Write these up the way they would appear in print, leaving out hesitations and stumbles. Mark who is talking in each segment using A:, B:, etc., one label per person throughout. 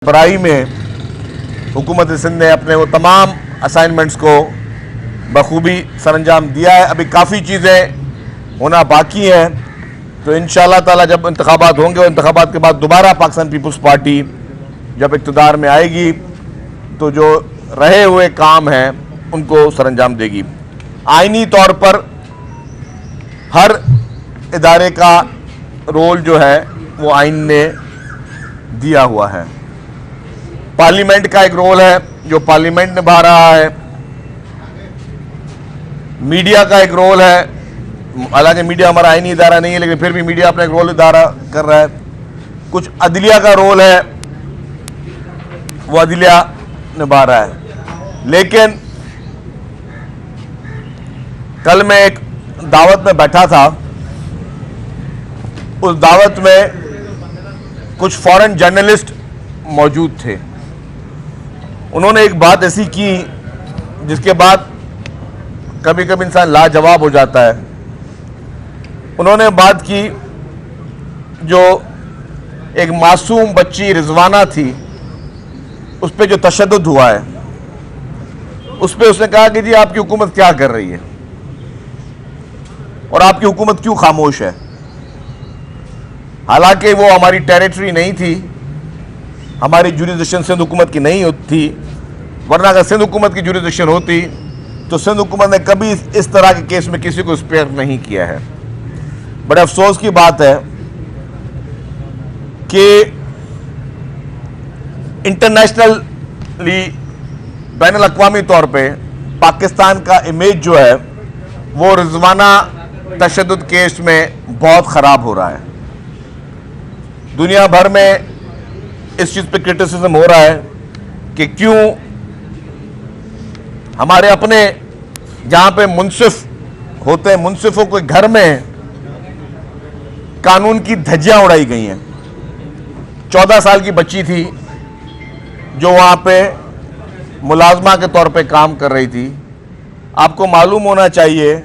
A: फरवरी में हुकूमत सिंध ने अपने वो तमाम असाइनमेंट्स को बखूबी सरअंजाम दिया है। अभी काफ़ी चीज़ें होना बाकी हैं, तो इंशाअल्लाह ताला जब इंतखाबात होंगे और इंतखाबात के बाद दोबारा पाकिस्तान पीपल्स पार्टी जब इक़्तिदार में आएगी तो जो रहे हुए काम हैं उनको सरअंजाम देगी। आइनी तौर पर हर इदारे का रोल जो है वो आइन ने दिया हुआ है। पार्लियामेंट का एक रोल है जो पार्लियामेंट निभा रहा है, मीडिया का एक रोल है, हालांकि मीडिया हमारा आईनी इदारा नहीं है लेकिन फिर भी मीडिया अपना एक रोल इदारा कर रहा है। कुछ अदलिया का रोल है, वो अदलिया निभा रहा है। लेकिन कल मैं एक दावत में बैठा था, उस दावत में कुछ फॉरेन जर्नलिस्ट मौजूद थे। उन्होंने एक बात ऐसी की जिसके बाद कभी कभी इंसान लाजवाब हो जाता है। उन्होंने बात की जो एक मासूम बच्ची रिजवाना थी उस पर जो तशद्दुद हुआ है, उस पर उसने कहा कि जी आपकी हुकूमत क्या कर रही है और आपकी हुकूमत क्यों खामोश है। हालांकि वो हमारी टेरिटरी नहीं थी, हमारी जुरिडिक्शन सिंध हुकूमत की नहीं थी, वरना अगर सिंध हुकूमत की जुरिडिक्शन होती तो सिंध हुकूमत ने कभी इस तरह के केस में किसी को स्पेयर नहीं किया है। बड़े अफसोस की बात है कि इंटरनेशनली बैनुल अक़वामी तौर पे पाकिस्तान का इमेज जो है वो रिजवाना तशद्दुद केस में बहुत ख़राब हो रहा है। दुनिया भर में इस चीज़ पे क्रिटिसिज्म हो रहा है कि क्यों हमारे अपने जहां पे मुंसिफ होते हैं, मुंसिफों के घर में कानून की धज्जियां उड़ाई गई हैं। 14 साल की बच्ची थी जो वहां पे मुलाजमा के तौर पे काम कर रही थी। आपको मालूम होना चाहिए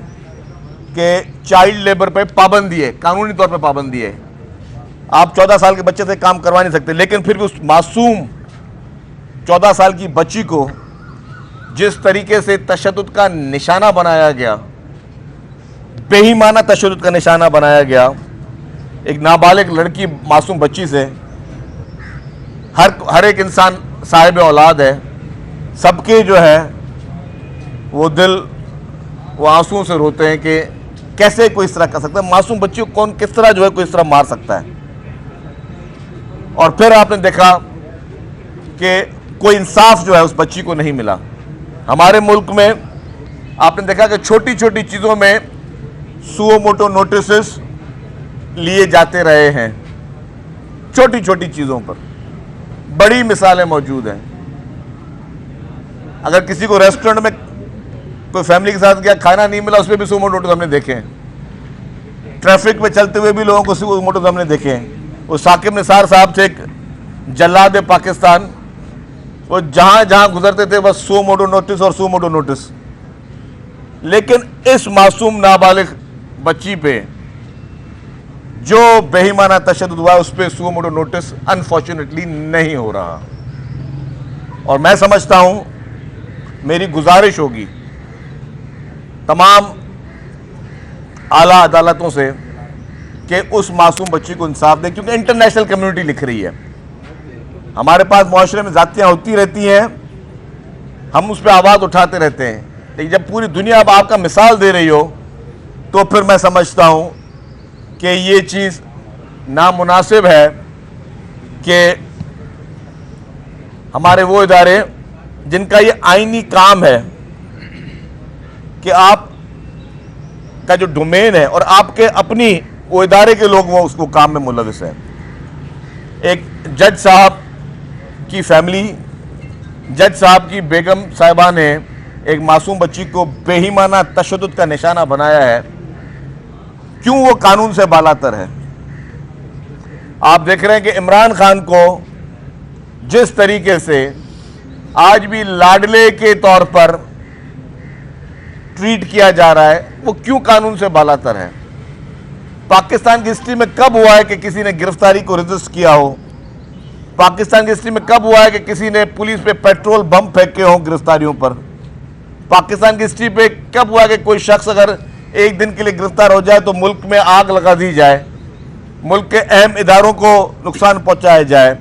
A: कि चाइल्ड लेबर पे पाबंदी है, कानूनी तौर पे पाबंदी है। आप 14 साल के बच्चे से काम करवा नहीं सकते, लेकिन फिर भी उस मासूम 14 साल की बच्ची को जिस तरीके से तशद्दुद का निशाना बनाया गया, बेईमाना तशद्दुद का निशाना बनाया गया, एक नाबालिग लड़की मासूम बच्ची से, हर एक इंसान साहिब औलाद है, सबके जो है वो दिल वो आंसुओं से रोते हैं कि कैसे कोई इस तरह कर सकता है। मासूम बच्ची को कौन किस तरह जो है कोई इस तरह मार सकता है। और फिर आपने देखा कि कोई इंसाफ जो है उस बच्ची को नहीं मिला। हमारे मुल्क में आपने देखा कि छोटी छोटी चीज़ों में सुओ मोटो नोटिस लिए जाते रहे हैं, छोटी छोटी चीज़ों पर। बड़ी मिसालें मौजूद हैं। अगर किसी को रेस्टोरेंट में कोई फैमिली के साथ गया, खाना नहीं मिला, उस पर भी सुओ मोटो नोटिस हमने देखे हैं। ट्रैफिक में चलते हुए भी लोगों को सुओ मोटो हमने देखे हैं। वो साकिब निसार साहब थे, एक जल्लाद पाकिस्तान, वो जहां जहां गुजरते थे बस सुओ मोटो नोटिस और सुओ मोटो नोटिस। लेकिन इस मासूम नाबालिग बच्ची पे जो बेईमाना तशद्दुद हुआ उस पर सुओ मोटो नोटिस अनफॉर्चुनेटली नहीं हो रहा। और मैं समझता हूं, मेरी गुजारिश होगी तमाम आला अदालतों से कि उस मासूम बच्ची को इंसाफ दें, क्योंकि इंटरनेशनल कम्युनिटी लिख रही है। हमारे पास मुआशरे में ज़ातियाँ होती रहती हैं, हम उस पर आवाज़ उठाते रहते हैं, लेकिन जब पूरी दुनिया अब आपका मिसाल दे रही हो तो फिर मैं समझता हूँ कि ये चीज़ नामुनासिब है कि हमारे वो इदारे जिनका ये आईनी काम है कि आप का जो डोमेन है और आपके अपनी वो इदारे के लोग वो उसको काम में मुलविस है। एक जज साहब की फैमिली, जज साहब की बेगम साहिबा ने एक मासूम बच्ची को बेईमाना तशद्दुद का निशाना बनाया है। क्यों वो कानून से बालातर है। आप देख रहे हैं कि इमरान खान को जिस तरीके से आज भी लाडले के तौर पर ट्रीट किया जा रहा है, वो क्यों कानून से बालातर है। पाकिस्तान की हिस्ट्री में कब हुआ है कि किसी ने गिरफ्तारी को रजिस्ट किया हो पाकिस्तान की हिस्ट्री में कब हुआ है कि किसी ने पुलिस पे पेट्रोल बम फेंके हों गिरफ्तारियों पर? पाकिस्तान की हिस्ट्री पे कब हुआ कि कोई शख्स अगर एक दिन के लिए गिरफ्तार हो जाए तो मुल्क में आग लगा दी जाए, मुल्क के अहम इदारों को नुकसान पहुंचाया जाए,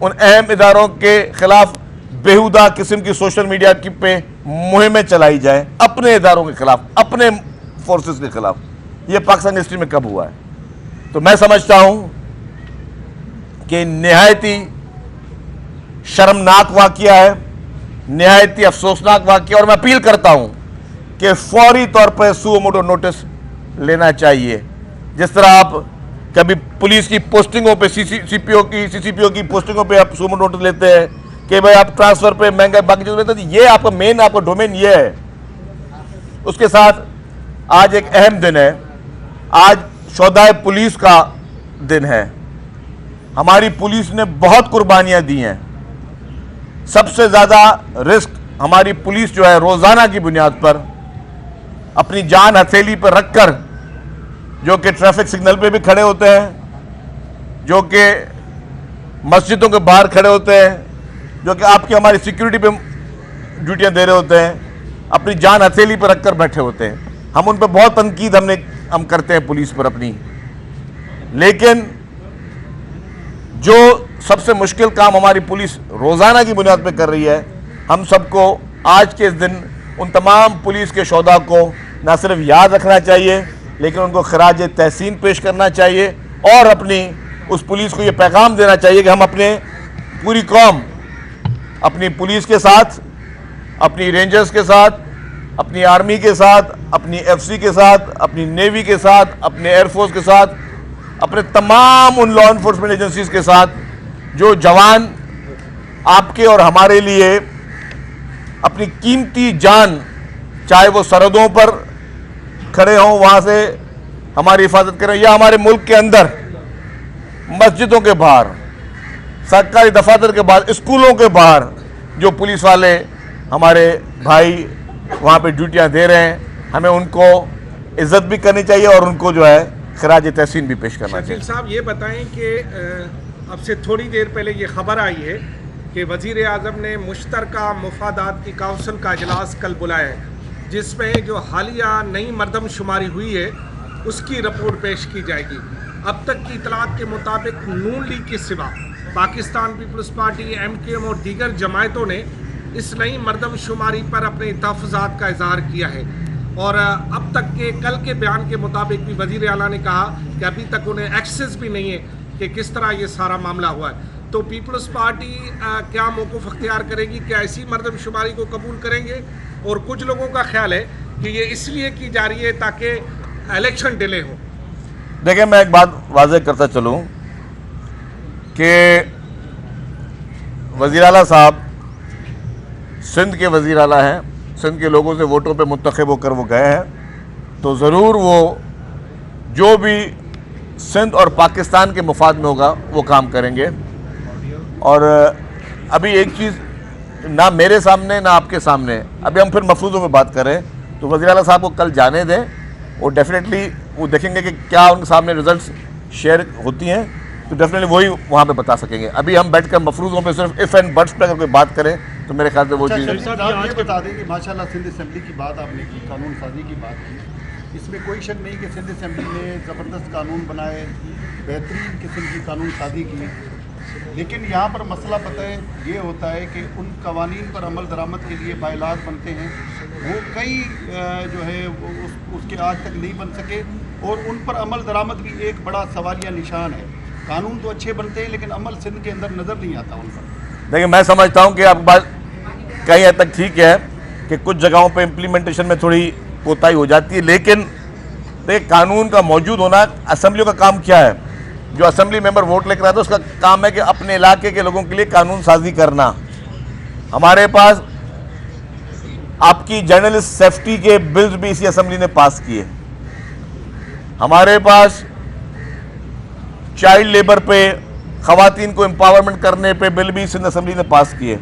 A: उन अहम इदारों के खिलाफ बेहुदा किस्म की सोशल मीडिया की पे मुहिमें चलाई जाए अपने इदारों के खिलाफ, अपने फोर्सेस के खिलाफ? ये पाकिस्तान की हिस्ट्री में कब हुआ है? तो मैं समझता हूं कि निहायत ही शर्मनाक वाकया है, निहायत ही अफसोसनाक वाकया, और मैं अपील करता हूं कि फौरी तौर पर सुओ मोटो नोटिस लेना चाहिए। जिस तरह आप कभी पुलिस की पोस्टिंगों पे सीसीपीओ की पोस्टिंगों पे आप सुओ मोटो नोटिस लेते हैं कि भाई आप ट्रांसफर पे महंगा बाकी चीज़ लेते हैं, ये आपका मेन आपका डोमेन ये है। उसके साथ आज एक अहम दिन है, आज शोधाए पुलिस का दिन है। हमारी पुलिस ने बहुत कुर्बानियां दी हैं, सबसे ज़्यादा रिस्क हमारी पुलिस जो है रोज़ाना की बुनियाद पर अपनी जान हथेली पर रखकर, जो कि ट्रैफिक सिग्नल पे भी खड़े होते हैं, जो कि मस्जिदों के बाहर खड़े होते हैं, जो कि आपकी हमारी सिक्योरिटी पे ड्यूटियां दे रहे होते हैं, अपनी जान हथेली पर रखकर बैठे होते हैं। हम उन पर बहुत तनकीद हम करते हैं पुलिस पर अपनी, लेकिन जो सबसे मुश्किल काम हमारी पुलिस रोज़ाना की बुनियाद पर कर रही है, हम सबको आज के इस दिन उन तमाम पुलिस के शोधा को न सिर्फ याद रखना चाहिए, लेकिन उनको खराज तहसीन पेश करना चाहिए और अपनी उस पुलिस को ये पैगाम देना चाहिए कि हम अपने पूरी कौम अपनी पुलिस के साथ, अपनी रेंजर्स के साथ, अपनी आर्मी के साथ, अपनी एफसी के साथ, अपनी नेवी के साथ, अपने एयरफोर्स के साथ, अपने तमाम उन लॉ इन्फोर्समेंट एजेंसीज के साथ जो जवान आपके और हमारे लिए अपनी कीमती जान, चाहे वो सरहदों पर खड़े हों वहाँ से हमारी हिफाजत करें, या हमारे मुल्क के अंदर मस्जिदों के बाहर, सरकारी दफातर के बाहर, स्कूलों के बाहर जो पुलिस वाले हमारे भाई वहाँ पे ड्यूटियाँ दे रहे हैं, हमें उनको इज्जत भी करनी चाहिए और उनको जो है खराज तहसीन भी पेश करना चाहिए।
B: शकील साहब, ये बताएं कि अब से थोड़ी देर पहले ये खबर आई है कि वज़ीर आज़म ने मुश्तरका मुफादात की काउंसिल का इजलास कल बुलाया है, जिसमें जो हालिया नई मरदमशुमारी हुई है उसकी रिपोर्ट पेश की जाएगी। अब तक की इतलात के मुताबिक नून लीग के सिवा पाकिस्तान पीपल्स पार्टी, MKM और दीगर जमायतों ने इस नई मरदमशुमारी पर अपने तहफ़्फ़ुज़ात का इज़हार किया है, और अब तक के कल के बयान के मुताबिक भी वज़ीर आला ने कहा कि अभी तक उन्हें एक्सेस भी नहीं है कि किस तरह ये सारा मामला हुआ है। तो पीपल्स पार्टी क्या मौक़िफ़ अख्तियार करेगी? क्या ऐसी मरदमशुमारी को कबूल करेंगे? और कुछ लोगों का ख्याल है कि ये इसलिए की जा रही है ताकि इलेक्शन डिले हो।
A: देखिए, मैं एक बात वाज़ेह करता चलूँ कि वज़ीर आला साहब सिंध के वज़ीर आला हैं, सिंध के लोगों से वोटों पे मुंतखब होकर वो गए हैं, तो ज़रूर वो जो भी सिंध और पाकिस्तान के मुफाद में होगा वो काम करेंगे। और अभी एक चीज़ ना मेरे सामने ना आपके सामने, अभी हम फिर मफरूज़ों में बात करें तो वज़ीर आला साहब को कल जाने दें, वो डेफिनेटली वो देखेंगे कि क्या उनके सामने रिजल्ट्स शेयर होती हैं, तो डेफिनेटली वही वहाँ पे बता सकेंगे। अभी हम बैठकर मफरूज़ों पे सिर्फ इफ़ एंड बट्स पे अगर कोई बात करें तो मेरे ख्याल से वो चीज़।
C: आप ये बता दें कि माशाल्लाह सिंध असेंबली की बात आपने की, कानून साजी की बात की, इसमें कोई शक नहीं कि सिंध असेंबली ने ज़बरदस्त कानून बनाए, बेहतरीन किस्म की कानून साजी की, लेकिन यहाँ पर मसला पता है ये होता है कि उन कवानीन पर अमल दरामद के लिए बायलात बनते हैं, वो कई जो है उसके आज तक नहीं बन सके, और उन पर अमल दरामद भी एक बड़ा सवालिया निशान है। कानून तो अच्छे बनते हैं लेकिन अमल सिंध के अंदर नज़र नहीं आता उन पर।
A: देखिए, मैं समझता हूँ कि आपकी बात कहीं हद तक ठीक है कि कुछ जगहों पे इम्प्लीमेंटेशन में थोड़ी कोताही हो जाती है, लेकिन देखिए कानून का मौजूद होना, असेंबलियों का काम क्या है? जो असेंबली मेंबर वोट लेकर आता है उसका काम है कि अपने इलाके के लोगों के लिए कानून साजी करना। हमारे पास आपकी जर्नलिस्ट सेफ्टी के बिल्स भी इसी असेंबली ने पास किए, हमारे पास चाइल्ड लेबर पे, ख़वातीन को एम्पावरमेंट करने पे बिल भी सिंध असेंबली ने पास किए।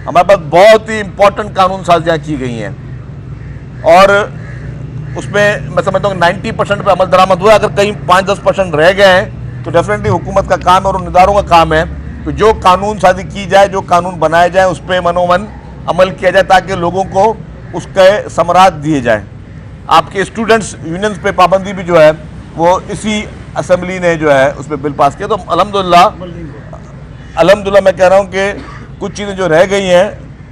A: हमारे पास बहुत ही इंपॉर्टेंट कानून साजियाँ की गई हैं और उसमें मैं समझता हूँ 90% पे अमल दरामद हुआ। अगर कहीं 5-10% रह गए हैं तो डेफिनेटली हुकूमत का काम है और उन इदारों का काम है कि जो कानून साजी की जाए, जो कानून बनाए जाए, उस पर मनोमन अमल किया जाए ताकि लोगों को उसके समरात दिए जाए। आपके स्टूडेंट्स यूनियंस पे पाबंदी भी जो है वो इसी असेंबली ने जो है उस पर बिल पास किया। तो अल्हम्दुलिल्लाह मैं कह रहा हूँ कि कुछ चीज़ें जो रह गई हैं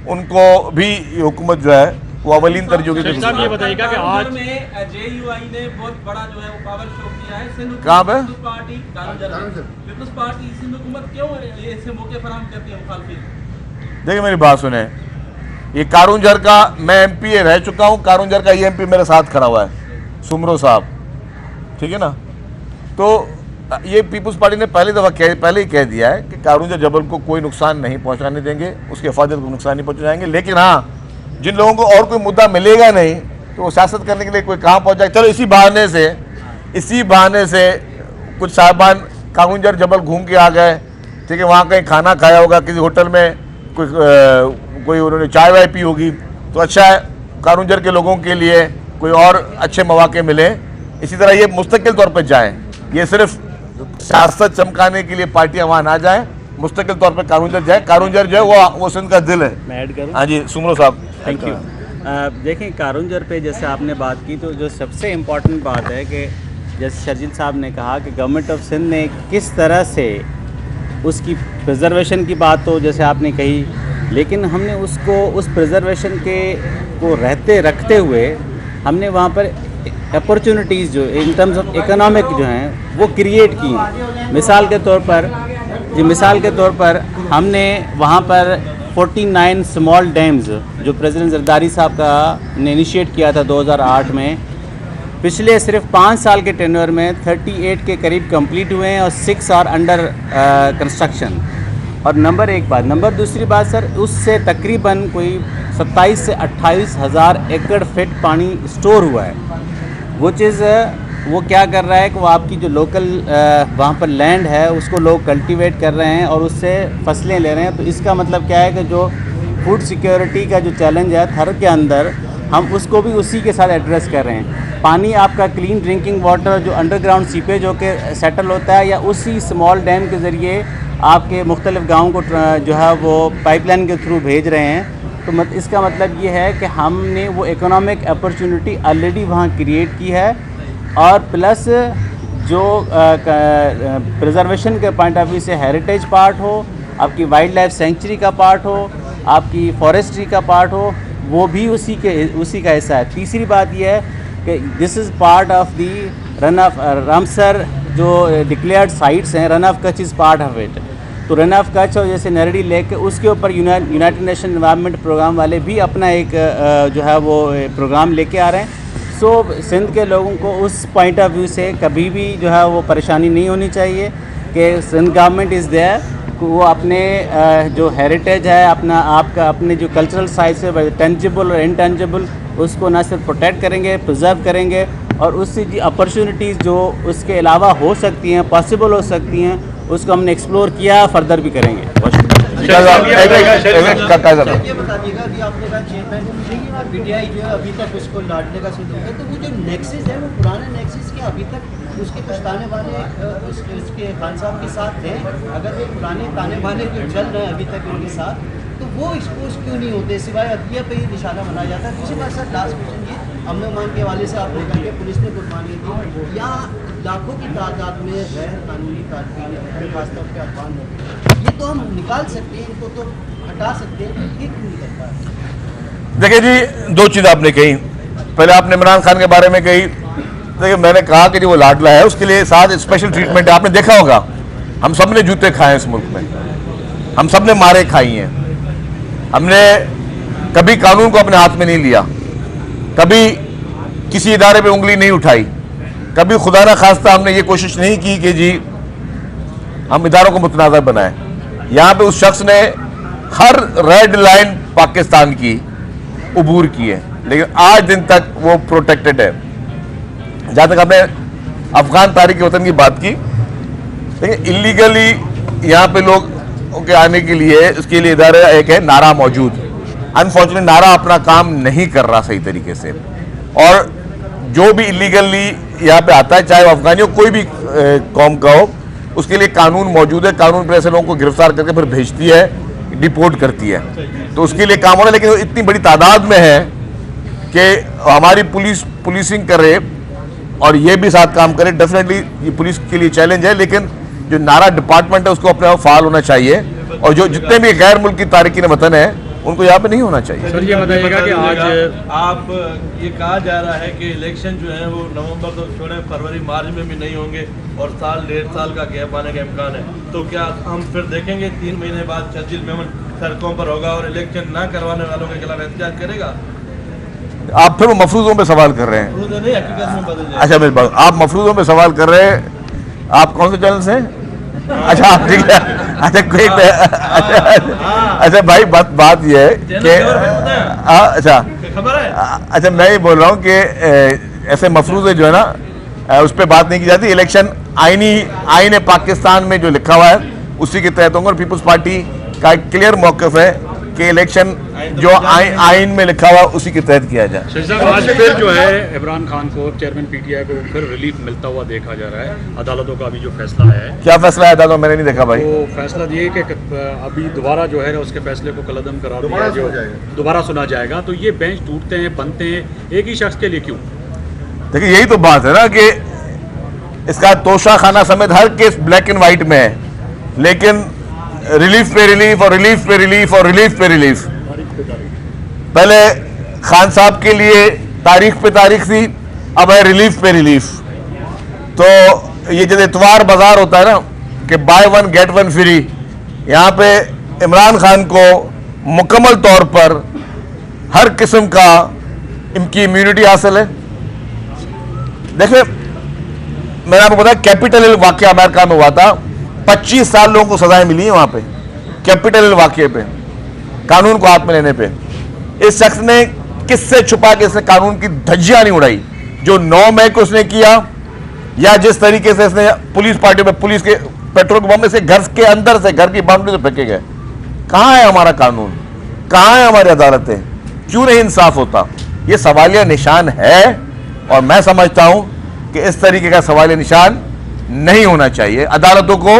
A: उनको भी हुकूमत जो है वो अवलीन तरजीह के
D: साहब ये बताइएगा कि आज
E: में जेयूआई ने बहुत बड़ा जो है वो पावर शो किया है। सिंध
A: कहाँ पे?
E: पीपल्स पार्टी पीपल्स पार्टी सिंध हुकूमत क्यों ऐसे मौके फराहम करती है मुखालफिन?
A: देखिए मेरी बात सुने, ये कारूंजर का मैं एमपी रह चुका हूँ, कारूंजर का ये एमपी मेरे साथ खड़ा हुआ है, सुमरो साहब, ठीक है ना। तो ये पीपल्स पार्टी ने पहले ही कह दिया है कि कारूंजर जबल को कोई नुकसान नहीं पहुंचाने देंगे, उसकी हिफाजत को नुकसान नहीं पहुंचाएंगे। लेकिन हाँ, जिन लोगों को और कोई मुद्दा मिलेगा नहीं तो वो सियासत करने के लिए कोई कहाँ पहुंच जाए। चलो इसी बहाने से कुछ साहबान कारूंजर जबल घूम के आ गए, ठीक है, वहाँ कहीं खाना खाया होगा, किसी होटल में कोई उन्होंने चाय वाय पी होगी, तो अच्छा है कारूंजर के लोगों के लिए कोई और अच्छे मौके मिले। इसी तरह ये मुस्तकिल तौर पर जाएँ, ये सिर्फ सियासत चमकाने के लिए पार्टियाँ वहाँ ना जाएँ, मुस्तकिल तौर पर कारूंजर जाए। कारूंजर जो है वो सिंध का दिल है।
D: मैं ऐड करूँ?
A: हाँ जी सुमरो साहब,
D: थैंक यू। देखें कारूंजर पे जैसे आपने बात की, तो जो सबसे इम्पॉर्टेंट बात है कि जैसे शर्जील साहब ने कहा कि गवर्नमेंट ऑफ सिंध ने किस तरह से उसकी प्रिजर्वेशन की बात तो जैसे आपने कही, लेकिन हमने उसको उस प्रिजर्वेशन को रखते हुए हमने वहाँ पर अपॉर्चुनिटीज़ जो इन टर्म्स ऑफ इकोनॉमिक जो हैं वो क्रिएट की हैं। मिसाल के तौर पर हमने वहाँ पर 49 स्मॉल डैम्स जो प्रेसिडेंट जरदारी साहब का ने इनिशिएट किया था 2008 में, पिछले सिर्फ 5 साल के टेन्योर में 38 के करीब कंप्लीट हुए हैं और 6 आर अंडर कंस्ट्रक्शन। और नंबर दूसरी बात सर, उससे तकरीबन कोई 27 से 28 हज़ार एकड़ फिट पानी स्टोर हुआ है। वो चीज़ वो क्या कर रहा है कि वो आपकी जो लोकल वहाँ पर लैंड है उसको लोग कल्टीवेट कर रहे हैं और उससे फसलें ले रहे हैं। तो इसका मतलब क्या है कि जो फूड सिक्योरिटी का जो चैलेंज है थर के अंदर, हम उसको भी उसी के साथ एड्रेस कर रहे हैं। पानी आपका क्लीन ड्रिंकिंग वाटर जो अंडरग्राउंड सीपेज होकर सेटल होता है या उसी स्मॉल डैम के ज़रिए आपके मुख्तलिफ गाँव को जो है वो पाइपलाइन के थ्रू भेज रहे हैं। तो इसका मतलब ये है कि हमने वो इकोनॉमिक अपॉर्चुनिटी ऑलरेडी वहाँ क्रिएट की है, और प्लस जो प्रिजर्वेशन के पॉइंट ऑफ व्यू से हेरिटेज पार्ट हो, आपकी वाइल्ड लाइफ सेंचुरी का पार्ट हो, आपकी फॉरेस्ट्री का पार्ट हो, वो भी उसी का हिस्सा है। तीसरी बात यह है कि this is part of the run of Ramsar जो डिक्लेयर्ड साइट्स हैं, run of Kutch is part of it. तो रन ऑफ कच्छ और जैसे नरडी लेक, उसके ऊपर यूनाइटेड नेशन एनवायरनमेंट प्रोग्राम वाले भी अपना एक जो है वो प्रोग्राम लेके आ रहे हैं। सो सिंध के लोगों को उस पॉइंट ऑफ व्यू से कभी भी जो है वो परेशानी नहीं होनी चाहिए कि सिंध गवर्नमेंट इज़ देयर, वो अपने जो हेरिटेज है अपने जो कल्चरल साइट्स है टेंजिबल और इनटेंजिबल, उसको ना सिर्फ प्रोटेक्ट करेंगे, प्रिजर्व करेंगे, और उससे जो अपॉर्चुनिटीज़ जो उसके अलावा हो सकती हैं, पॉसिबल हो सकती हैं, उसको हमने एक्सप्लोर किया, फर्दर भी करेंगे।
C: ये बता दीजिएगा, अभी आपने कहा चेयरमैन पीटीआई जो है अभी तक उसको लाटने का सिद्ध होगा, तो वो जो नेक्सिस है वो पुराने नेक्सिस के अभी तक उसके कुछ ताने बाने उसके खान साहब के साथ हैं। अगर वो पुराने ताने बाने जो चल रहे हैं अभी तक उनके साथ, तो वो एक्सपोज क्यों नहीं होते, सिवाय अदलिया पे ही निशाना बनाया जाता है। दूसरी बात सर, लास्ट क्वेश्चन ये, अमन मान के हवाले से आप देखा कि पुलिस ने कुर्बानी दी, या लाखों की तादाद में गैर कानूनी कारकुन खासतौर पर अफवान होते हैं, ये तो हम निकाल सकते हैं, इनको तो हटा सकते हैं, ये क्यों नहीं करता है?
A: देखिए जी, 2 चीज़ आपने कही। पहले आपने इमरान खान के बारे में कही। देखिए मैंने कहा कि जो वो लाडला है उसके लिए साथ स्पेशल ट्रीटमेंट है। आपने देखा होगा हम सब ने जूते खाए इस मुल्क में, हम सब ने मारे खाई हैं, हमने कभी कानून को अपने हाथ में नहीं लिया, कभी किसी इदारे पे उंगली नहीं उठाई, कभी खुदा ना खास्ता हमने ये कोशिश नहीं की कि जी हम इदारों को मुतनाज़ बनाएं। यहाँ पे उस शख्स ने हर रेड लाइन पाकिस्तान की उबूर की है, लेकिन आज दिन तक वो प्रोटेक्टेड है। जहाँ तक आपने अफगान तारीख वतन की बात की, लेकिन इलीगली यहाँ पे लोग के आने के लिए इसके लिए इदारा एक है नारा मौजूद। अनफॉर्चुनेट नारा अपना काम नहीं कर रहा सही तरीके से, और जो भी इलीगली यहाँ पे आता है, चाहे वो अफगानी हो कोई भी कौम का हो, उसके लिए कानून मौजूद है, कानून पर ऐसे लोगों को गिरफ्तार करके फिर भेजती है, डिपोर्ट करती है, तो उसके लिए काम हो रहा है। लेकिन इतनी बड़ी तादाद में है कि हमारी पुलिसिंग करे और ये भी साथ काम करे, डेफिनेटली ये पुलिस के लिए चैलेंज है। लेकिन जो नारा डिपार्टमेंट है उसको अपने आप फाल होना चाहिए, और जो जितने भी गैर मुल्की तारिकीन वतन है उनको यहाँ पे नहीं होना चाहिए।
F: सर ये बताइएगा कि आज
E: आप ये कहा जा रहा है कि इलेक्शन जो है वो नवंबर तो छोड़े फरवरी मार्च में भी नहीं होंगे और साल 1.5 साल का गैप आने का इम्कान है, तो क्या हम फिर देखेंगे 3 महीने बाद शर्जील मेमन सड़कों पर होगा और इलेक्शन ना करवाने वालों के खिलाफ एहतजाज करेगा?
A: आप फिर मफरूजों पे सवाल कर रहे हैं।
E: नहीं, हकीकत में बदल जाए।
A: अच्छा मेरी बात, आप मफरूजों पे सवाल कर रहे हैं, आप कौन से चैनल से हैं? अच्छा आप ठीक है, अच्छा कोई अच्छा भाई बात ये है कि अच्छा
E: खबर है,
A: अच्छा मैं ये बोल रहा हूँ कि ऐसे मफरूज़े जो है ना उस पर बात नहीं की जाती। इलेक्शन आईन पाकिस्तान में जो लिखा हुआ है उसी के तहत होंगे, और पीपल्स पार्टी का एक क्लियर मौक़िफ़ है कि इलेक्शन जो आइन में लिखा हुआ उसी के तहत किया जाए।
F: शहजाद साहब आज फिर जो है इमरान खान को, चेयरमैन पीटीआई को फिर रिलीफ मिलता हुआ देखा जा रहा है। अदालतों का अभी जो फैसला है,
A: क्या फैसला है अदालत? मैंने नहीं देखा भाई।
F: वो फैसला ये कि अभी दोबारा जो है उसके फैसले को कलअदम करार दिया, जो दोबारा सुना जाएगा। तो ये बेंच टूटते हैं, बनते हैं एक ही शख्स के लिए क्यों?
A: देखिए यही तो बात है ना कि इसका तोशा खाना समेत हर केस ब्लैक एंड वाइट में है, लेकिन रिलीफ पे रिलीफ और रिलीफ पे रिलीफ और रिलीफ पे रिलीफ। पहले खान साहब के लिए तारीख पे तारीख थी, अब है रिलीफ पे रिलीफ। तो ये जब इतवार बाजार होता है ना कि बाय 1 गेट 1 फ्री, यहाँ पे इमरान खान को मुकम्मल तौर पर हर किस्म का इनकी इम्यूनिटी हासिल है। देखिए मैंने आपको बताया कैपिटल हिल वाकया अमेरिका में हुआ था, 25 साल लोगों को सजाएं मिली हैं वहां पे, कैपिटल हिल वाकये पे, कानून को हाथ में लेने पे। इस शख्स ने किससे छुपा के इसने कानून की धज्जियां नहीं उड़ाई, जो 9 मई को उसने किया, या जिस तरीके से इसने पुलिस पार्टी में पुलिस के पेट्रोल बम में से घर के अंदर से, घर की बाउंड्री से फेंके गए। कहां है हमारा कानून, कहां है हमारी अदालतें, क्यों नहीं इंसाफ होता? ये सवालिया निशान है, और मैं समझता हूं कि इस तरीके का सवालिया निशान नहीं होना चाहिए। अदालतों को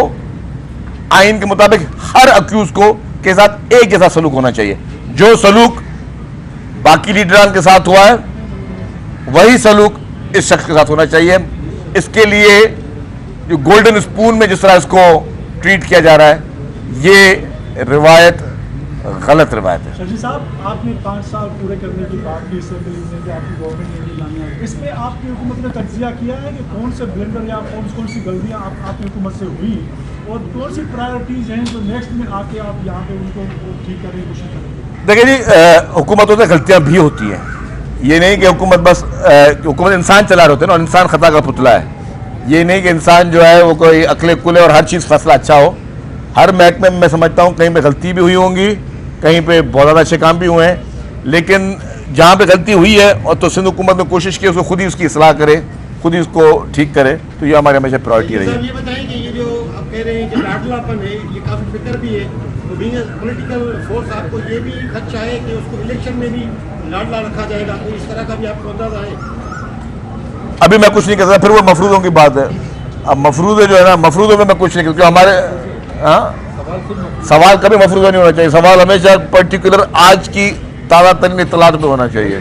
A: आइन के मुताबिक हर अक्यूज को के साथ एक जैसा सलूक होना चाहिए। जो सलूक बाकी लीडरान के साथ हुआ है वही सलूक इस शख्स के साथ होना चाहिए। इसके लिए जो गोल्डन स्पून में जिस तरह इसको ट्रीट किया जा रहा है, ये रिवायत गलत रिवायत है।
G: शर्जील साहब, आपने 5 साल पूरे करने की बात की असेंबली में कि आपकी गवर्नमेंट ने नहीं लानी है, इसमें आपकी हुकूमत ने तज्जिया किया है कि कौन से ब्लेंडर या कौन सी गलतियाँ आपकी हुकूमत से हुई और कौन सी प्रायोरिटीज़ हैं जो नेक्स्ट में आके आप यहाँ पे उनको ठीक करने की कोशिश करेंगे?
A: देखिए जी, हुकूमतों से गलतियाँ भी होती हैं, ये नहीं कि हुकूमत बस हुकूमत इंसान चला रहे होते हैं ना, और इंसान खता का पुतला है। ये नहीं कि इंसान जो है वो कोई अकले कुले और हर चीज़ फैसला अच्छा हो। हर महकमे में मैं समझता हूँ कहीं पे गलती भी हुई होंगी, कहीं पे बहुत ज़्यादा अच्छे काम भी हुए हैं, लेकिन जहाँ पे गलती हुई है और तो सिंध हुकूमत ने कोशिश की उसको खुद ही उसकी इस्लाह करे, खुद ही उसको ठीक करे, तो ये हमारे हमेशा प्रायोरिटी रही है।
H: ये बताएं कि ये जो आप कह रहे हैं कि लाडलापन है, ये काफ़ी फिक्र भी है, तो बीइंग ए पॉलिटिकल फोर्स आपको ये भी खदशा है कि उसको इलेक्शन में भी लाडला रखा जाएगा, तो इस तरह का भी आपको अंदाजा है?
A: अभी मैं कुछ नहीं कर सकता, फिर वो मफरूज़ों की बात है। अब मफरूज़े जो है ना, मफरूज़ों में मैं कुछ नहीं कर, क्योंकि हमारे सवाल कभी मफरूज़ा नहीं होना चाहिए, सवाल हमेशा पर्टिकुलर आज की ताज़ा तरीन इत्तलात पे होना चाहिए।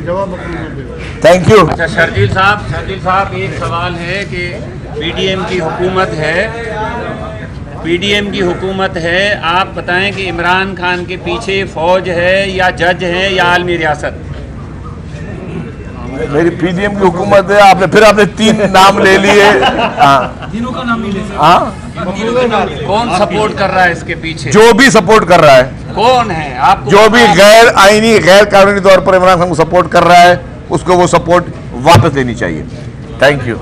A: Thank you.
I: अच्छा शर्जील साहब एक सवाल है कि पीडीएम की हुकूमत है, आप बताएं कि इमरान खान के पीछे फौज है या जज है या आलमी रियासत?
A: मेरी पीडीएम की हुकूमत है, आपने 3 नाम ले लिए।
E: तीनों का नाम नहीं ले सकते।
A: हाँ,
I: कौन सपोर्ट कर रहा है इसके पीछे?
A: जो भी सपोर्ट कर रहा है,
I: कौन है आपको?
A: जो भी गैर आईनी गैर कानूनी तौर पर इमरान खान को सपोर्ट कर रहा है, उसको वो सपोर्ट वापस लेनी चाहिए। Thank you.